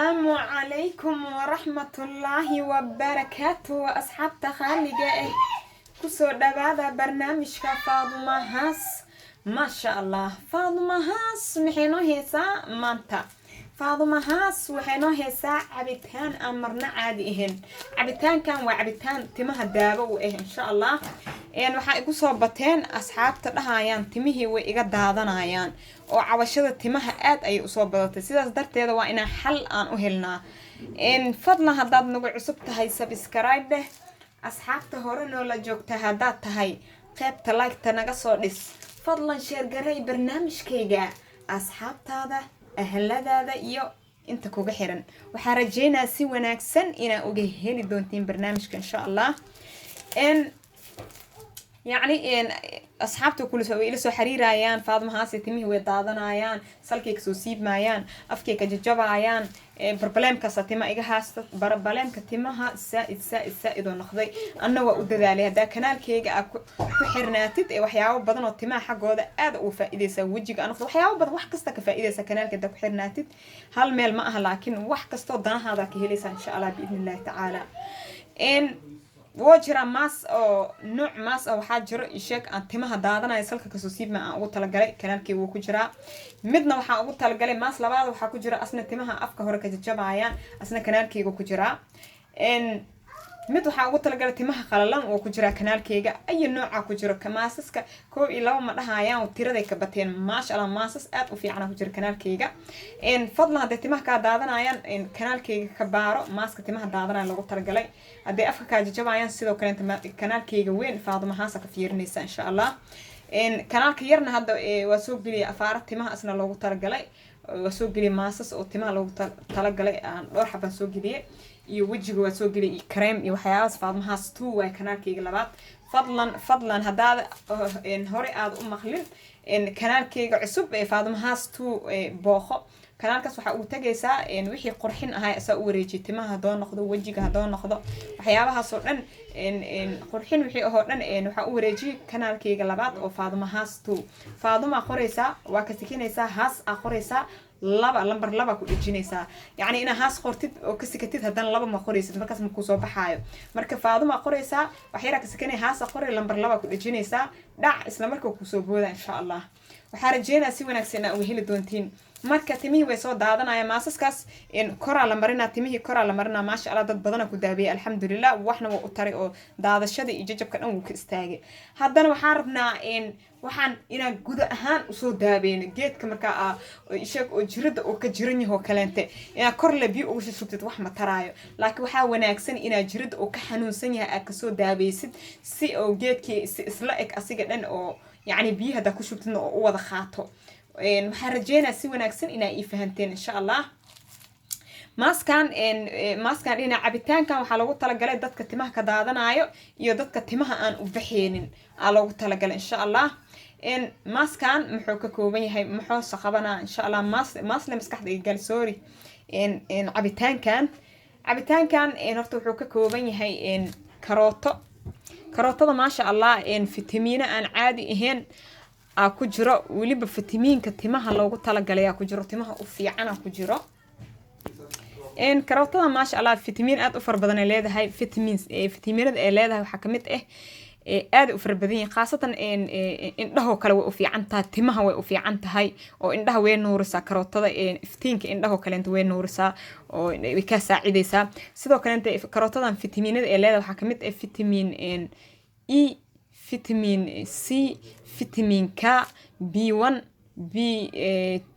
السلام عليكم ورحمة الله وبركاته أصحاب تخالقة كسو دبادة برنامج فاطمة هاس ما شاء الله فاطمة هاس محينو هيسا مانتا فاطمة هاس وحينو هيسا عبتان أمرنا عاديهن عبتان كان وعبتان تمها دابو إن شاء الله يعني waxaa igu soo bateen asxaabta dhahayaan timihii way iga daadanayaan oo cawashada timaha aad ay u soo badatay sidaas darteed waa inaan xal aan u helnaa fadlan hadaad nagu cusub tahay subscribe leh asxaabta hore noo la joogta hadaad tahay qaybta like-ta naga soo dhis fadlan share garay barnaamijkayga asxaabtaada ahladaada iyo inta kuga xiran waxaa rajaynayaa si wanaagsan inaan uga heli doontiin barnaamijka insha Allah يعني أصحابته كل سوي إلى سو حريرايان فاطمة هاسي تميه ويدادنايان سلكيك سو سيب مايان أفكيك ججبايان بربلام كساتيما إيجا هاست بربلام كتيمها السائد ونخذي أنا وأود ذلك ده كنال كيجا حرناتت وحياو بدن التيمها حق هذا أد وفائدة سوجيك أنا خذ وحياو بدن وحكستك فائدة سكنال كده حرناتت هالميل معها لكن وحكستو ضنا هذا كهليس إن شاء الله بإذن الله تعالى وجرا ماس أو نوع ماس أو حاجر إشيك أن تمها دادنا يسلك كسوسيب مع أقول تلقى كلام كي وكجرا مدنا وح أقول تلقى ماس لبعض وحكجرا أصلا تمها أفكه هرك جتجبعيان أصلا كلام كي وكجرا إن مد وح أقول تلقى تمها خللا وكجرا كلام كيجا أي نوع كجرا كماسس كو إلا ما لها يان وتيرا ذيك بتين ما شاء الله ماسس أت وفي عنا كجرا كلام كيجا إن فضلا هذا تمها كدادنا يان إن كلام كيجا كبارو ماس كتمها دادنا لو تلقى هذا أفكار جبايان سيدو كانت كنال كيجا وين فاطمة هاسا كفيرنيسا إن شاء الله إن كنال كيرنا هذا وسوق لي أفارة تمها أصلا لو تلقى وسوق لي ماسس أو تمها لو تلقى روح حبا سوق لي يوجه وسوق لي كريم يوحياس فاطمة هاس تو وكنال كيجا لبعض فضلا هذا إن هوري آد مخلين إن كنال كيجا عصب فاطمة هاس تو بوخو kanaalkaas waxa uu tagaysaa wixii qurxin ahaa isa u wareejiyay timaha doon noqdo wajiga doon noqdo waxyaabahaas oo dhan qurxin wixii oo dhan waxa uu wareejiyay kanaalkayga labaad oo Faaduma Haas 2 Faaduma qoraysa waa ka sikinaysa haas qoraysa laba lambar laba ku dhijinaysa yaani ina haas qortid oo ka sikatid hadan laba ma qoraysid markaas ma ku soo baxaayo marka Faaduma qoraysa waxyara ka sikinay haas qoray lambar laba ku dhijinaysa dhac isla markaa ku soo booda insha Allah waxa rajeynaa si wanaagsan oo heli doontiin marka timihii way soo daadanaya maasaskaas in kora la marina timihii kora la marina ma sha Allah dad badan ku daabiyay alxamdulillah waxna waa u taray oo daadashada iyo jajabka dhan uu ka istaagay haddana waxaan rabnaa waxaan ina guud ahaan u soo daabeen geedka marka isheeg oo jirada oo ka jiran yahay kaleente ina kor la biyo ugu shubtid wax ma taraayo laakiin waxa wanaagsan ina jirada oo ka xanuunsan yahay ka soo daabeysid si oo geedkii isla eg asiga dhan oo يعني بيه هذا كشوفتنا ووضع خاطو محرجينا سوى ناكسن إنا يفهمتين إن شاء الله ماسكان إنا عبتان كان وحلو تلقى لي دتك تمها كدادنا أيو يو دتك تمها أن وبحين على تلقى إن شاء الله إن ماسكان محوك كوبي هاي محو صخبنا إن شاء الله ماس لمسكح قال سوري إن عبتان كان إن رتو محوك كوبي هاي إن كاروتة ما شاء الله إن فيتامين أن عادي إهين أكجرا وليب فيتامين كتمها لو تلقى لي أكجرا تمها وفي عنا أكجرا إن كاروتة ما شاء الله فيتامين أد أفر بدن اللي هاي فيتامين اللي هاي حكمت أد أفر بدن خاصة إن ده كلو وفي عنتها تمها وفي عنتها هاي أو إن ده وين نورسا كاروتة إن فتينك إن ده كلنت وين نورسا أو وكاسا عديسا سيدو كلنت كاروتة فيتامين اللي هاي حكمت فيتامين إن إي فيتامين سي فيتامين كا بي 1 بي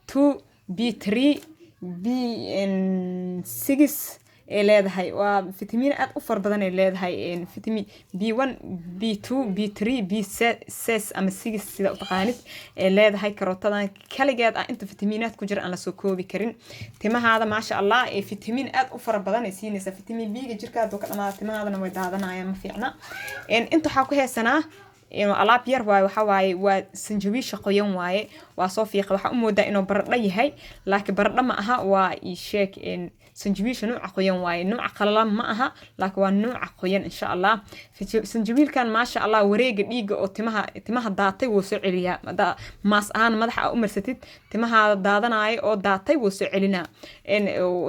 2 بي 3 بي 6 leedahay waa fitamiin aad u far badan ay leedahay fitamiin B1 B2 B3 B6 ama 6 sida u taqaanid ee leedahay karootadan kaligeed inta fitamiinaad ku jira aan la soo koobi karin timahaada ma sha Allah ee fitamiin aad u far badan ay siinaysa fitamiin B ga jirkaada oo ka dhamaada timahaadana way daadanayaan ma fiicna inta waxa ku heesanaa إنه alaab yar waaye waxa waaye waa sanjabiisha qoyan waaye waa soo fiiqa waxa u moodaa inuu baradho yahay laakiin baradho ma aha waa ii sheeg in sanjabiisha nooca qoyan waaye nooca qalalan ma aha laakiin waa nooca qoyan insha Allah sanjabiilkan maasha Allah wareega dhiiga oo timaha daatay wuu soo celiyaa maas ahaan madaxa u marsatid timaha daadanaayo oo daatay wuu soo celinaa in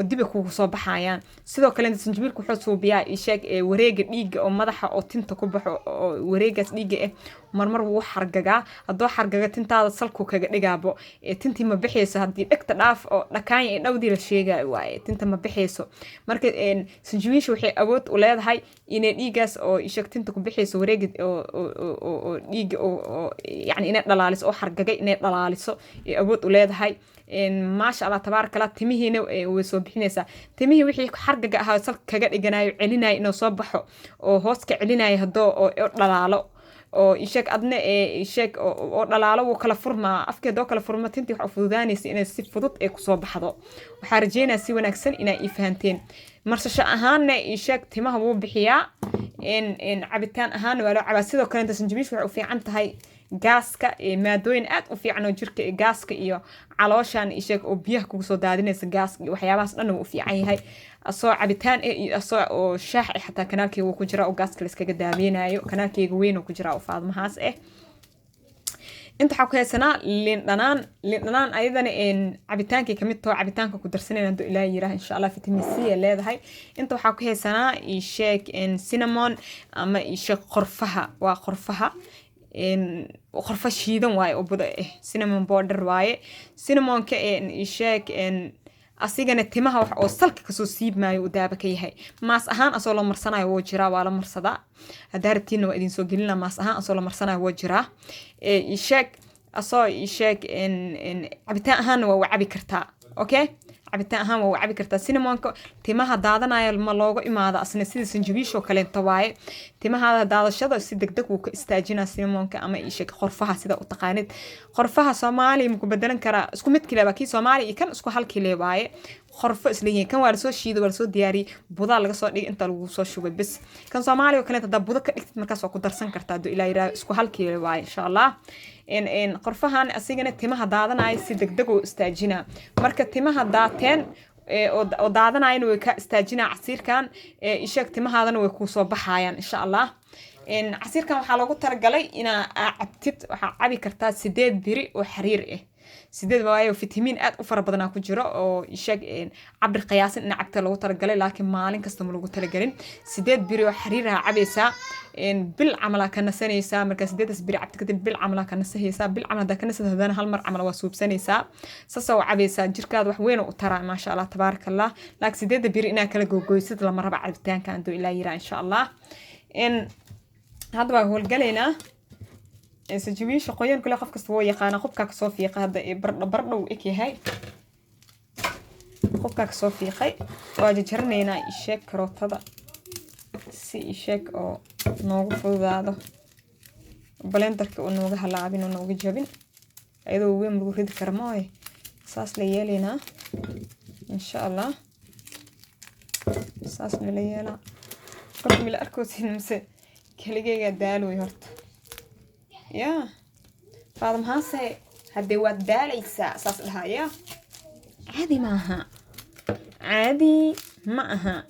dib ku soo baxayaan sidoo kale sanjabiilku wuxuu suubiyaa ii sheeg wareega dhiiga oo madaxa oo tinta ku baxo oo wareegaas dhiiga marmar wuu xargagaa haddoo xargaga tintaada salku kaga dhigaabo tintii ma bixayso haddii dhegta dhaaf oo dhakaan ee dhowdii la sheegaayo waaye tinta ma bixayso marka sanjabiisha waxay awood u leedahay inay dhiigaas oo ishag tinta ku bixayso wareega oo dhiiga oo yani inay dhalaaliso oo xargagay inay dhalaaliso ee awood u leedahay maasha Allah tabaaraka Allah timihiina way soo bixinaysaa timihii wixii xargaga ahaa salka kaga dhiganayo celinayo inuu soo baxo oo hoos ka celinayo haddoo oo dhalaalo oo ishag adna ishag oo dhalaalo wuu kala furmaa afkeedoo kala furma tintii waxa fududaanaysa inay si fudud ku soo baxdo waxa rajeynaa si wanaagsan inay i fahanteen marsasho ahaanna ishag timaha wuu bixiyaa in cabitaan ahaan waa loo cabaa sidoo kale inta sanjabiishu waxay u fiican tahay gaaska maadooyin aad u fiican oo jirka gaaska iyo calooshan ishag oo biyaha kugu soo daadinaysa gaaska iyo waxyaabahaas dhan uu fiican yahay asoo cabitaan iyo asoo oo shaax xataa kanaalkeyga uu ku jira oo gaaska la iskaga daaweynayo kanaalkeyga weyn uu ku jira oo faadmahaas inta waxa ku haysanaa liin dhanaan ayadana cabitaankii kamid tahay cabitaanka ku darsanayna haduu ilaahay yiraahdo insha Allah vitamin C ay leedahay inta waxa ku haysanaa ii sheeg cinnamon ama ii sheeg qorfaha waa qorfaha qorfa shiidan waaye oo budo cinnamon powder waaye cinnamonka ii sheeg asigana timaha wax oo salka kasoo siibmaayo uu daaba ka yahay maas ahaan asoo la marsanayo wuu jiraa waa la marsadaa hadaartiina waa idin soo gelina maas ahaan asoo la marsanayo wuu jiraa isheeg asoo isheeg cabitaan ahaan waa cabi kartaa okay cabitaan ahaan waa cabi kartaa cinnamonka timaha daadanayo ma looga imaado asna sida sanjabiisho kale inta waaye timaha daadashada si degdeg uu ka istaajinaa cinnamonka ama isheeg qorfaha sida u taqaanid qorfaha Soomaali ma ku bedelan kara isku mid kale ki Soomaali iyo kan isku hal kale waaye qorfo isleeyahay kan waa soo shiido waa soo diyaari buda laga soo dhig inta lagu soo shubay bas kan Soomaali oo kale inta buda ka dhigtid markaas waa ku darsan kartaa do ilaa yiraahdo isku hal kale waaye insha Allah in qorfahan asigana timaha daadanayo si degdeg oo istaajina marka timaha daateen oo daadanayna way ka istaajina casiirkan ishag timahaadana way ku soo baxayaan insha Allah casiirkan waxa lagu talagalay ina cabtid waxa cabi kartaa 8 biri oo xariir sideed waayo fitamiin aad u fara badan ku jiro oo ishag cabir qiyaasan in cabta lagu talagalay laakiin maalin kasta ma lagu talagalin 8 biri oo xariiraha cabaysa bil camala ka nasanaysa marka 8 biri cabta kadib bil camala ka nasahaysa bil camala ka nasada hadana hal mar camala waa suubsanaysa sasa oo cabaysa jirkaada wax weyn u taraa ma sha Allah tabarakallah laakiin 8 biri ina kala gogoysid lama raba cabitaanka ando ilaa yira insha Allah hadba hawlgaleena sanjabiisha qoyan kula qof kasta wuu yaqaan qofka ka soo fiiqay hada bardho u ekyahay qofka ka soo fiiqay waa jarjarnayna isheeg karootada si isheeg oo noogu fududaado blenderka oo nooga halaabin oo nooga jabin ayadoo weyn lagu ridi karo mooy saas la yeelina insha Allah saas la yeela qofka mila arkoosin mise kaligeyga daalooy horta يا فاضم هاسي هدي ودا ليس أساس لها يا عادي معها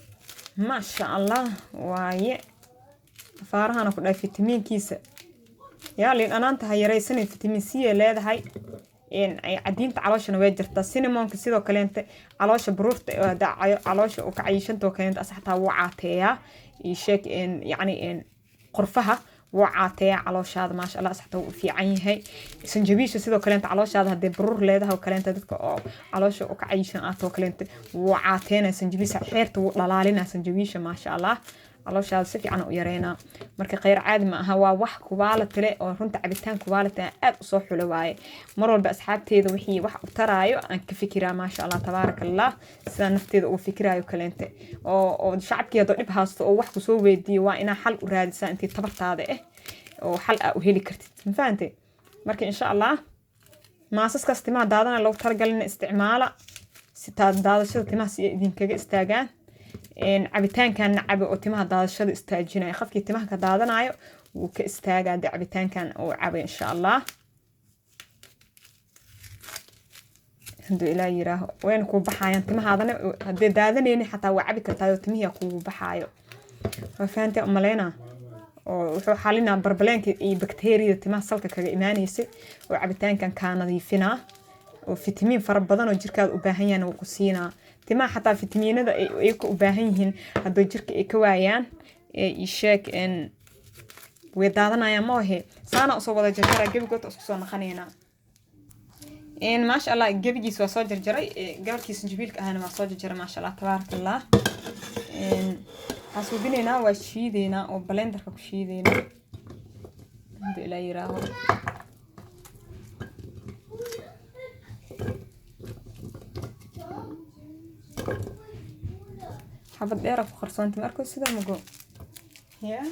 ما شاء الله واي فارها أنا كلها فيتامين كيسة يا لين أنا أنت هاي رئيسني فيتامين سي اللي هذا هاي إن عدين تعالوش نواجر السينما كسيدو كلنت علاش بروفت دا علاش وكعيشن تو كلنت أصحتها وعاتيها يشك إن يعني إن قرفها وعاتيه علوشاada ما شاء الله صحته في عينه سنجبيش sidoo kale calooshada hadii baruur leedahay oo kale dadka oo caloosha oo ka cayishan ah oo kale wacaateena sanjabiis xeerta uu dhalaalina sanjabiisha ma sha Allah calooshada si fiican u yareena marka qeyr caadi ma aha waa wax kubaala tale oo runta cabitaan kubaala taa aad u soo xulo waaye mar walba asxaabteeda wixii wax u taraayo aan ka fikiraa ma sha Allah tabarakallah sida nafteeda uu fikiraayo kaleente oo shacabkeeda dib haasto oo wax ku soo weydiyo waa ina xal u raadisa intii tabartaada oo xal u heli kartid ma fahamtay marka insha Allah maasaskaas timaha daadana loo talagalin isticmaala si daadashada timaha si idin kaga istaagaan cabitaankan cabi oo timaha daadashada istaajinaya qofkii timaha ka daadanayo wuu ka istaagaa cabitaankan oo cabay insha Allah haduu ilaa yiraaho wayna ku baxayaan timahaadana hadii daadanayni xataa waa cabi kartaa timihiya ku baxaayo waa fahantaa umaleena oo wuxuu xalinaa barbaleenka iyo bakteeriyada timaha salka kaga imaanaysa oo cabitaankan ka nadiifinaa oo fitamiin fara badan oo jirkaada u baahan yahay uu ku siinaa timaha xataa fitamiinada ay ku baahan yihiin hadoo jirka ay ka waayaan ee sheek in way daadanayaan ma ahe saana usoo wada jarjara gabigood isku soo naqanayna in ما شاء الله جبجيس وصل جرجري جبركيس جبيلك أنا ما صل جرجري ما شاء الله تبارك الله إن حسودينا وشيدينا أو بلندر كشيدينا عند لا يراه حبض أعرف خرصان تمركز سيدا مجو يا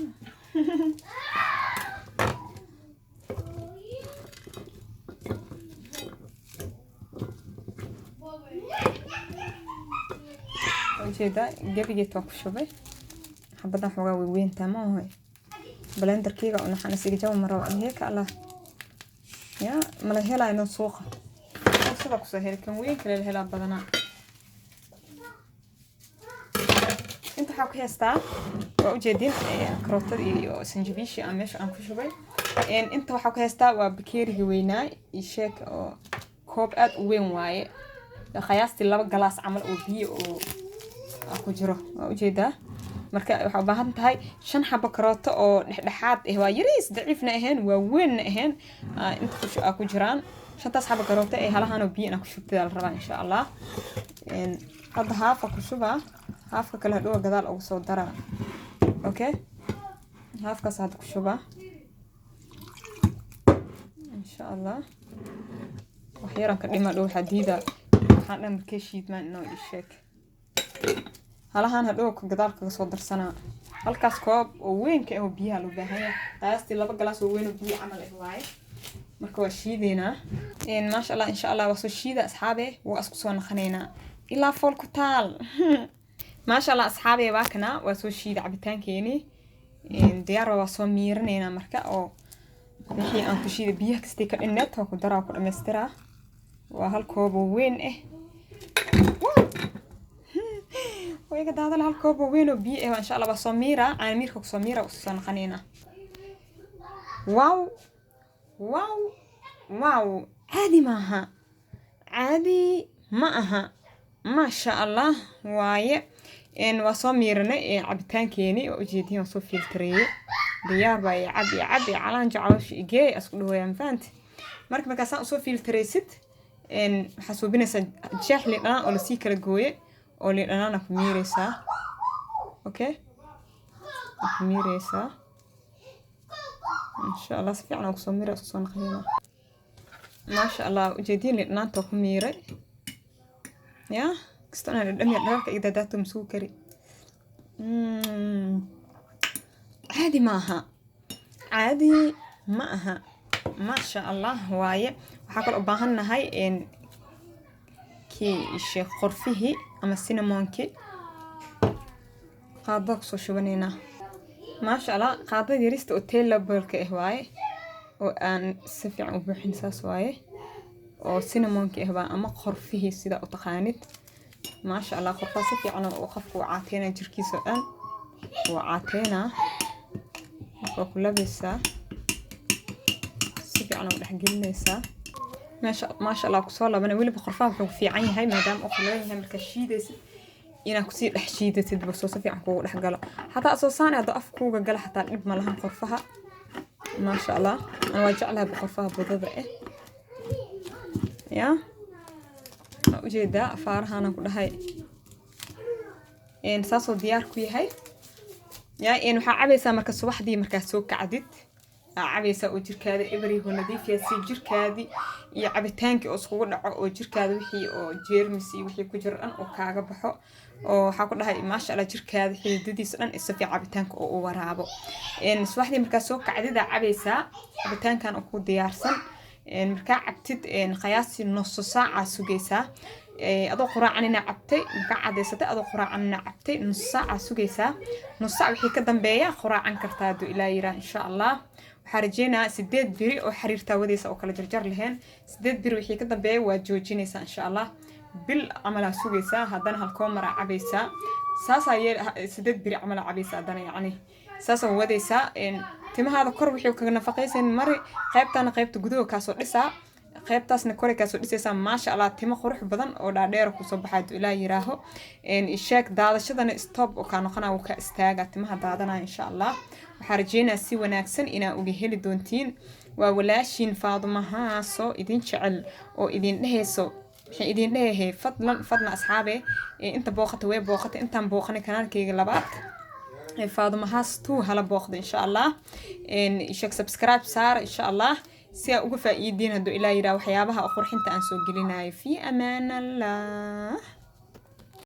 جيدا جبجي توك شوفي حبضنا حوجا وين تمام هاي بلندر كيغا أنا حنسيج جو مرة هيك الله يا ملهلا إنه سوقة سوقة سهل كم وين كل الهلا بدنا أنت حاك هستا وجدين كروتر إيو سنجبيشي أمش أم كشوفي إن أنت حاك هستا وبكير هوينا يشك كوب أد وين واي خياستي لبا جلاس عمل أو بي أو أكو جرو وجدا marka waxa u baahan tahay 5 xabo karooto oo dhexdhexaad ah waa yariis daciifna ahayn waa weyn ahayn inta ku jiraan 5 xabo karooto ay halahan oo biyo ku shubtay la rabaa insha Allah in hadda haafa ku shuba haafka kale hadhow gadaal ugu soo dara okay haafka saad ku shuba insha Allah waxyaran ka dhima dhow xadiida waxaan dhan markay shiidmaan inoo isheek halahan hadhow ka gadaal ka soo darsana halkaas koob oo weyn ka oo biyaha loo baahan yahay taasti 2 galaas oo weyn oo biyo amal ah waay marka waa shiideena in ma sha Allah insha Allah waso shiida asxaabe waa isku soo naqaneena ilaa fool ku taal ma sha Allah asxaabe waa kana waa soo shiida cabitaankeeni in diyaar waa soo miirneena marka oo wixii aan ku shiida biyaha kastay ka dhinneed oo ku daraa ku dhameystira waa hal koob oo weyn ah ويجي ده هذا الكوب وينه بيه إن شاء الله بصميرة أنا ميركو صميرة وصلنا خنينا واو واو واو عادي معها ما شاء الله واي إن وصميرنا عبتان كيني وجيتين وصو فلتري ديار باي عبي على جعلش جاي أسكله يا فانت مرك مكاسان وصو فلتري ست إن حسوبنا سجح لنا ولا سيكر جوي أولي أنا نكميريسا أوكي نكميريسا إن شاء الله سفيعنا وكسوميرا وصوصان خلينا ما شاء الله جديد لأننا تكميري يا كستانا للأمي أدراك إذا داتم سوكري عادي معها ما شاء الله واي وحاكل أباهن هاي إن كي الشيخ خرفيه أما السينمونكي قاضاك سو شوانينا ما شاء الله قاضا يريست أوتيلا بولك إهواي وأن سفع وبوحين ساسواي وسينمونكي إهواي أما خرفيه سيدا أتقانت ما شاء الله خرفا سفع أنا وقف وعاتينا جركي سؤال وعاتينا وكل بيسا سفع أنا ودحقلنيسا ما شاء الله كسولة أنا ولي بخرفان وحو في عيني هاي مادام أخلوين هاي مركشيدة إنا كسير لحشيدة تدبسو صفي عن كوغ لحقالة حتى أسوساني هذا أفكوغ قال حتى نبما لها خرفها ما شاء الله أنا واجع لها بخرفها بضبع يا وجيدا فارها أنا كل هاي إن ساسو ديار كوي هاي يا إن وحا عبيسا مركز وحدي مركز سوك عدد عبيسا oo jirkaada ibri oo nadiif yahay si jirkaadi iyo cabitaanki oo isku dhaco oo jirkaada wixii oo jeermis iyo wixii ku jiran oo kaaga baxo oo waxa ku dhahay ma sha Allah jirkaada xididadiisa dhan isafi cabitaanka oo u waraabo in subaxdii marka soo kacdida cabeysa cabitaankan oo ku diyaarsan in marka cabtid in qiyaasi nus saaca sugeysa adoo quraacanina cabtay marka cadeysatay adoo quraacanina cabtay nus saac sugaysaa nus saac wixii ka dambeeya quraacan kartaa duu ilaa yira insha Allah waxaan rajeynaa 8 biri oo xiriirta wadaysa oo kala jarjar lahayn 8 biri wixii ka dambeeya waa joojinaysaa insha Allah bil amala sugaysaa haddana halkoo mara cabaysaa saasa yeel 8 biri amala cabaysaa haddana yani saasa wadaysaa timahaada kor wixii kaga nafaqaysan mari qaybta gudaha ka soo dhisaa qaybtaasna kore ka soo dhisaysaa maasha Allah timo qurux badan oo dhaadheer ku soo baxay ilaa yiraaho ishaak daadashadana stop oo ka noqonaa uu ka istaaga timaha daadana insha Allah waxa rajeynaa si wanaagsan inaa uga heli doontiin waa walaashin Faadumaha soo idin jecel oo idin dhehayso waxay idin leeyahay fadlan asxaabe inta booqata way booqata intaan booqanay kanaalkayga labaad Faadumaha tuu hala booqdo insha Allah ishaak subscribe saar insha Allah si aad uga faa'iideen haduu ilaa yiraahdo waxyaabaha qurxinta aan soo gelinayo fi amaan Allah